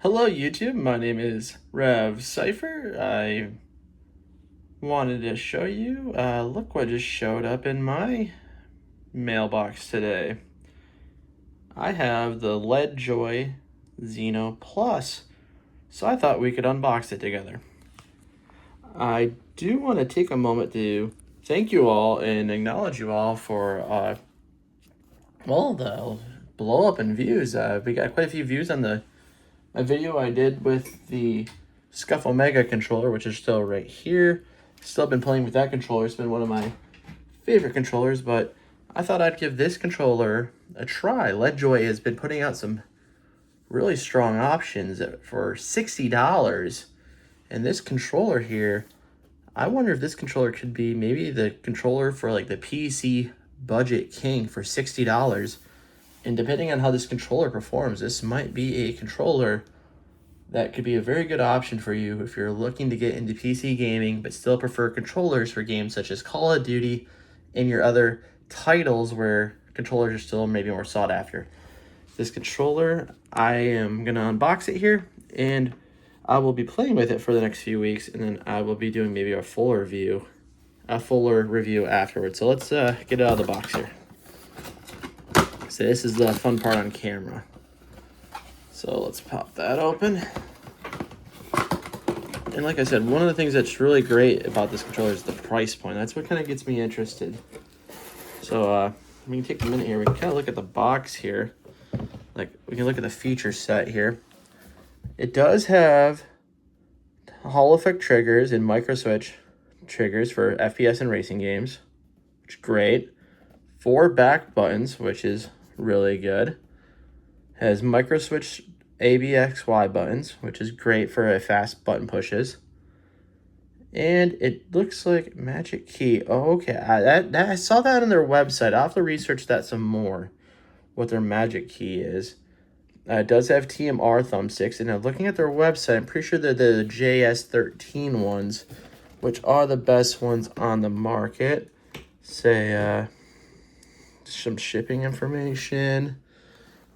Hello YouTube, my name is Rev Cypher. I wanted to show you, look what just showed up in my mailbox today. I have the LeadJoy Xeno Plus, so I thought we could unbox it together. I do want to take a moment to thank you all and acknowledge you all for, the blow up in views. We got quite a few views on a video I did with the Scuff Omega controller, which is still right here. Still been playing with that controller. It's been one of my favorite controllers, but I thought I'd give this controller a try. LeadJoy has been putting out some really strong options for $60. And this controller here, I wonder if this controller could be maybe the controller for like the PC budget king for $60. And depending on how this controller performs, this might be a controller that could be a very good option for you if you're looking to get into PC gaming but still prefer controllers for games such as Call of Duty and your other titles where controllers are still maybe more sought after. This controller, I am going to unbox it here, and I will be playing with it for the next few weeks, and then I will be doing maybe a fuller review afterwards. So let's get it out of the box here. So this is the fun part on camera. So let's pop that open. And like I said, one of the things that's really great about this controller is the price point. That's what kind of gets me interested. So we can take a minute here. We can kind of look at the box here. Like, we can look at the feature set here. It does have Hall effect triggers and micro switch triggers for FPS and racing games, which is great. 4 back buttons, which is really good. Has micro switch ABXY buttons, which is great for fast button pushes. And it looks like magic key. Oh, okay. I saw that on their website. I'll have to research that some more, what their magic key is. It does have TMR thumbsticks, and looking at their website, I'm pretty sure they're the JS13 ones, which are the best ones on the market. Say, some shipping information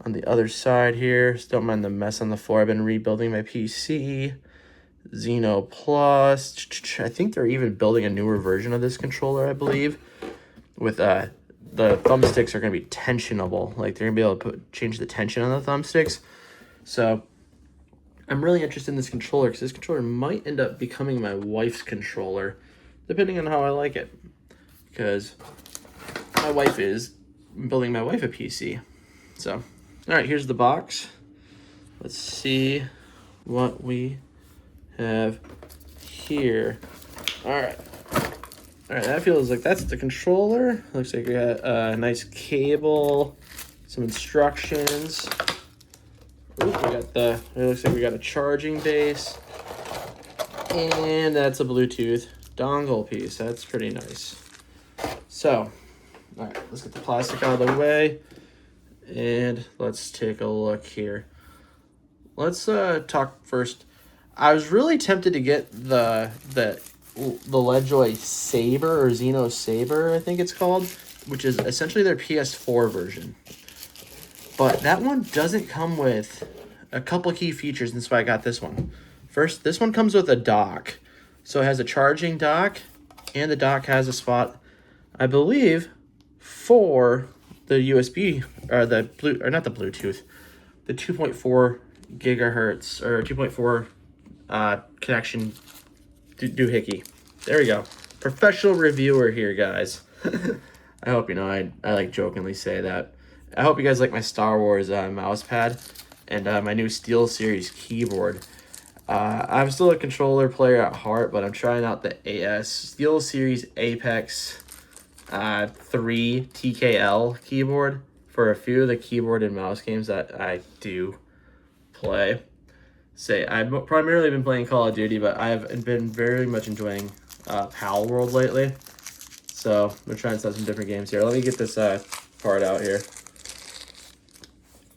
on the other side here. Just don't mind the mess on the floor. I've been rebuilding my PC. Xeno Plus. I think they're even building a newer version of this controller, I believe. With the thumbsticks are going to be tensionable. Like, they're going to be able to change the tension on the thumbsticks. So I'm really interested in this controller because this controller might end up becoming my wife's controller, depending on how I like it. Because my wife is building my wife a PC. So, all right, here's the box. Let's see what we have here. All right, that feels like that's the controller. Looks like we got a nice cable, some instructions. Ooh, it looks like we got a charging base, and that's a Bluetooth dongle piece. That's pretty nice. So, all right, let's get the plastic out of the way, and let's take a look here. Let's talk first. I was really tempted to get the LeadJoy Saber, or Xeno Saber, I think it's called, which is essentially their PS4 version. But that one doesn't come with a couple key features, and that's why I got this one. First, this one comes with a dock. So it has a charging dock, and the dock has a spot, I believe, for the USB, or not the Bluetooth, the 2.4 gigahertz, or 2.4 connection doohickey. There we go. Professional reviewer here, guys. I hope you know I like jokingly say that. I hope you guys like my Star Wars mouse pad and my new SteelSeries keyboard. I'm still a controller player at heart, but I'm trying out the SteelSeries Apex 3 TKL keyboard for a few of the keyboard and mouse games that I do play. I've primarily been playing Call of Duty, but I've been very much enjoying Pal World lately. So we're trying to set some different games here. Let me get this part out here.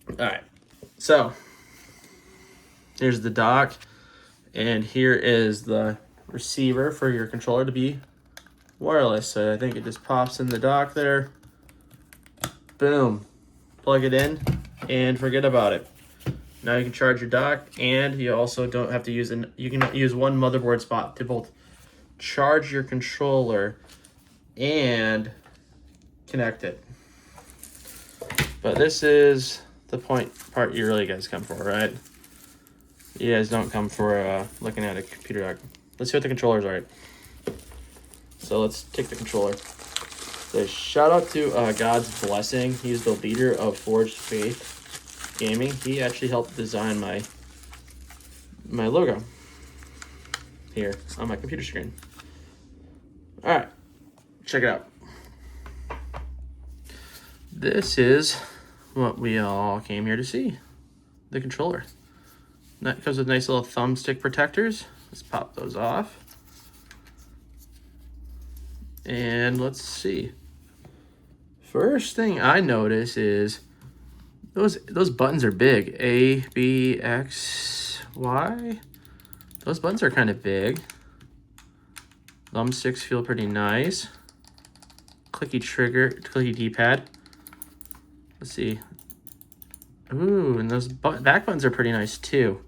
All right, so here's the dock, and here is the receiver for your controller to be wireless. So I think it just pops in the dock there. Boom. Plug it in and forget about it. Now you can charge your dock, and you also don't have to use you can use one motherboard spot to both charge your controller and connect it. But this is the part you really guys come for, right? You guys don't come for looking at a computer dock. Let's see what the controllers are. So let's take the controller. So shout out to God's Blessing. He's the leader of Forged Faith Gaming. He actually helped design my logo here on my computer screen. All right, check it out. This is what we all came here to see, the controller. That comes with nice little thumbstick protectors. Let's pop those off. And let's see. First thing I notice is those buttons are big. A, B, X, Y. Those buttons are kind of big. Thumbsticks feel pretty nice. Clicky trigger, clicky D-pad. Let's see. Ooh, and those back buttons are pretty nice too.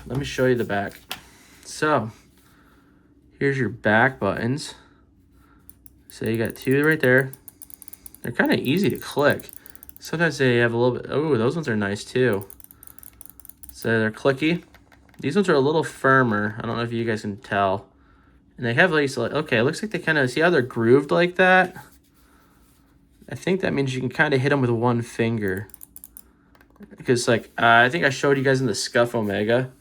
Let me show you the back. So, here's your back buttons. So you got two right there. They're kind of easy to click. Sometimes they have a little bit, oh, those ones are nice too. So they're clicky. These ones are a little firmer. I don't know if you guys can tell. And they have like, okay, it looks like they kind of, see how they're grooved like that? I think that means you can kind of hit them with one finger. Because like, I think I showed you guys in the Scuff Omega.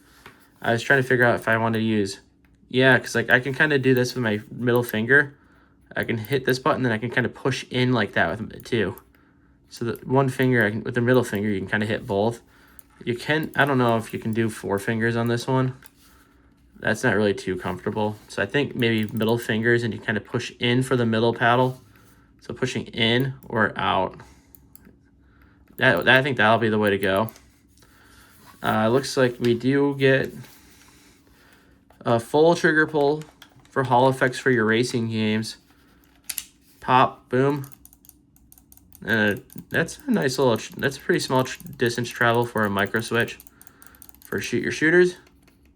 I was trying to figure out if I want to use, yeah, because like I can kind of do this with my middle finger. I can hit this button, then I can kind of push in like that with it too. So the one finger, with the middle finger, you can kind of hit both. You can, I don't know if you can do 4 fingers on this one. That's not really too comfortable. So I think maybe middle fingers, and you kind of push in for the middle paddle. So pushing in or out. I think that'll be the way to go. Looks like we do get a full trigger pull for Hall effects for your racing games. Pop, boom. That's a nice little, that's a pretty small distance travel for a micro switch. For your shooters,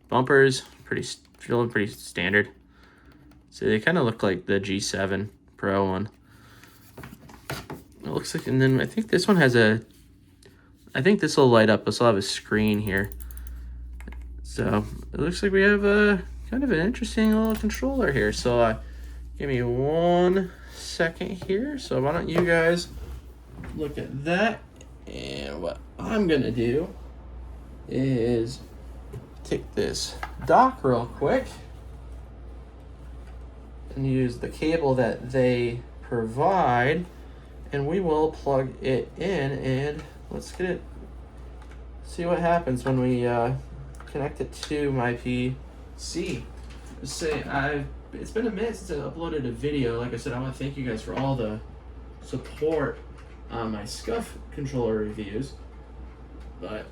bumpers, feeling pretty standard. So they kind of look like the G7 Pro one. It looks like, and then I think this one has I think this will light up. This will have a screen here. So it looks like we have a kind of an interesting little controller here. So give me 1 second here. So why don't you guys look at that? And what I'm gonna do is take this dock real quick and use the cable that they provide, and we will plug it in, and let's get it, see what happens when we connect it to my PC. Just say, it's been a minute since I uploaded a video. Like I said, I want to thank you guys for all the support on my Scuff controller reviews, but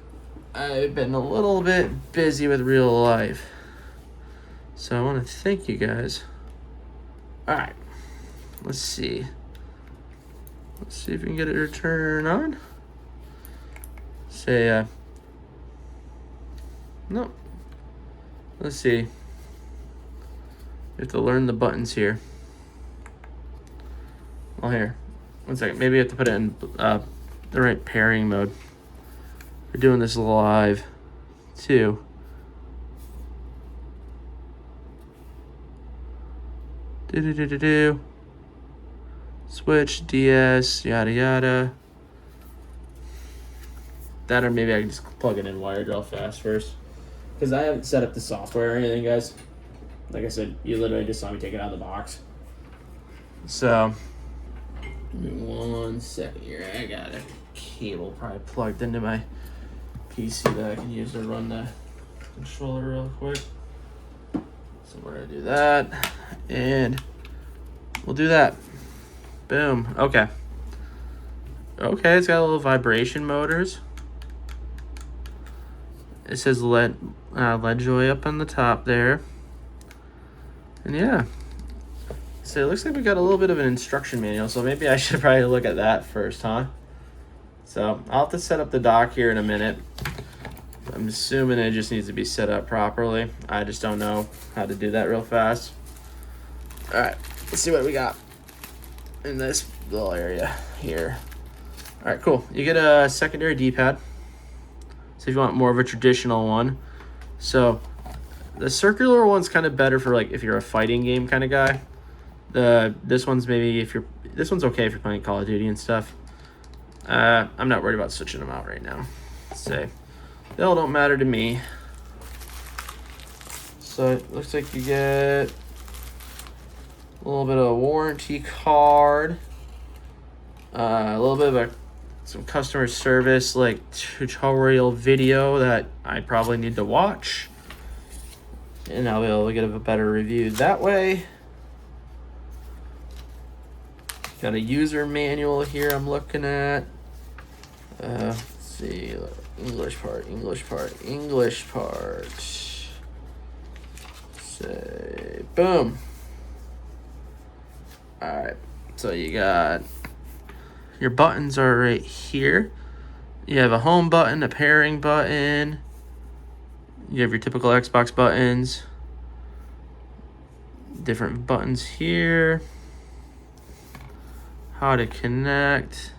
I've been a little bit busy with real life. So I want to thank you guys. Alright, let's see. Let's see if we can get it to turn on. Say, no. Let's see. You have to learn the buttons here. Well, here. 1 second. Maybe you have to put it in the right pairing mode. We're doing this live, too. Switch, DS, yada yada. That, or maybe I can just plug it in wired real fast first. Because I haven't set up the software or anything, guys. Like I said, you literally just saw me take it out of the box. So, give me 1 second here. I got a cable probably plugged into my PC that I can use to run the controller real quick. So we're gonna do that, and we'll do that. Boom. Okay. Okay, it's got a little vibration motors. It says LeadJoy up on the top there. And yeah. So it looks like we got a little bit of an instruction manual, so maybe I should probably look at that first, huh? So I'll have to set up the dock here in a minute. But I'm assuming it just needs to be set up properly. I just don't know how to do that real fast. All right, let's see what we got in this little area here. All right, cool. You get a secondary D-pad. So if you want more of a traditional one. So the circular one's kind of better for like if you're a fighting game kind of guy. This one's maybe this one's okay if you're playing Call of Duty and stuff. I'm not worried about switching them out right now. Say they all don't matter to me. So it looks like you get a little bit of a warranty card, a little bit of some customer service like tutorial video that I probably need to watch, and I'll be able to get a better review that way. Got a user manual here I'm looking at. Let's see, English part. Say, boom. All right, so you got your buttons are right here. You have a home button, a pairing button. You have your typical Xbox buttons. Different buttons here. How to connect.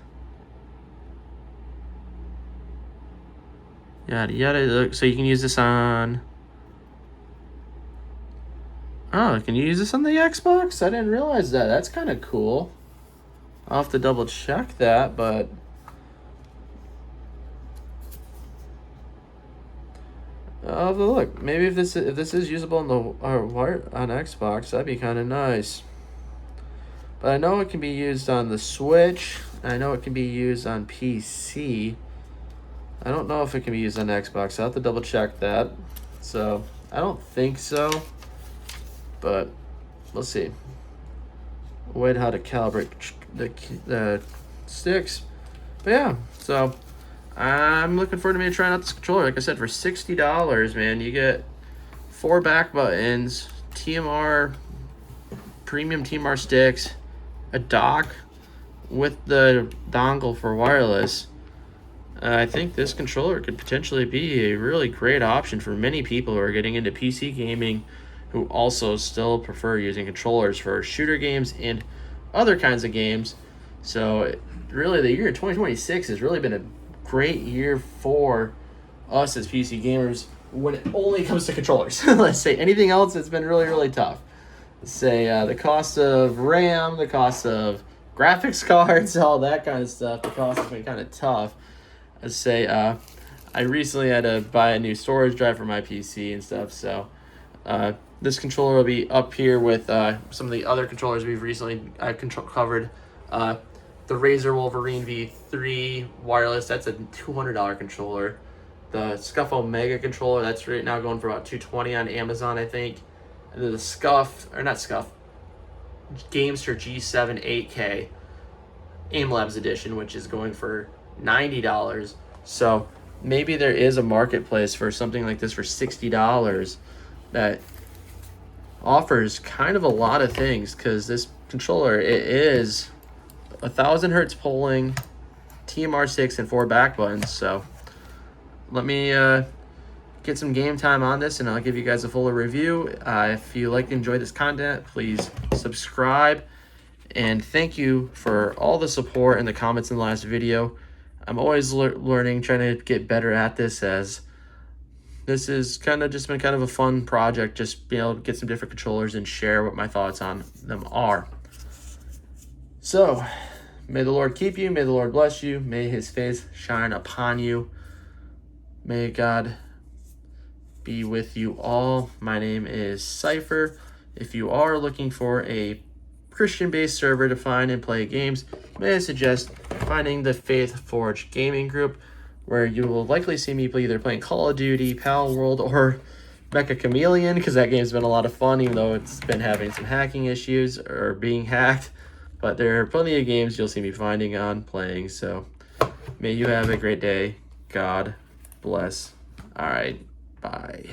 Yada yada. So you can use this on. Oh, can you use this on the Xbox? I didn't realize that. That's kind of cool. I'll have to double check that, but I'll have to look. Maybe if this is usable on the on Xbox, that'd be kind of nice. But I know it can be used on the Switch. I know it can be used on PC. I don't know if it can be used on Xbox. I'll have to double check that. So I don't think so, but we'll see. Wait, how to calibrate the sticks. But yeah, so I'm looking forward to me trying out this controller. Like I said, for $60, man, you get 4 back buttons, TMR, premium TMR sticks, a dock with the dongle for wireless. I think this controller could potentially be a really great option for many people who are getting into PC gaming, who also still prefer using controllers for shooter games and other kinds of games. So really, the year 2026 has really been a great year for us as PC gamers when it only comes to controllers. Let's say anything else, it's been really, really tough. Let's say the cost of RAM, the cost of graphics cards, all that kind of stuff, the cost has been kind of tough. Let's say I recently had to buy a new storage drive for my PC and stuff, so this controller will be up here with some of the other controllers I've covered. The Razer Wolverine V3 wireless, that's a $200 controller. The Scuff Omega controller, that's right now going for about $220 on Amazon, I think. And then the Gamester G7 8K Aim Labs edition, which is going for $90. So maybe there is a marketplace for something like this for $60 that offers kind of a lot of things, because this controller, it is 1,000 hertz polling, TMR 6 and 4 back buttons. So let me get some game time on this, and I'll give you guys a fuller review. If you like to enjoy this content, please subscribe, and thank you for all the support and the comments in the last video. I'm always learning, trying to get better at this, as this is kind of just been kind of a fun project, just being able to get some different controllers and share what my thoughts on them are. So, may the Lord keep you, may the Lord bless you, may his face shine upon you. May God be with you all. My name is Cypher. If you are looking for a Christian-based server to find and play games, may I suggest finding the Faith Forge gaming group, where you will likely see me either playing Call of Duty, Pal World, or Mecha Chameleon, because that game's been a lot of fun, even though it's been having some hacking issues or being hacked. But there are plenty of games you'll see me finding on playing. So may you have a great day. God bless. All right. Bye.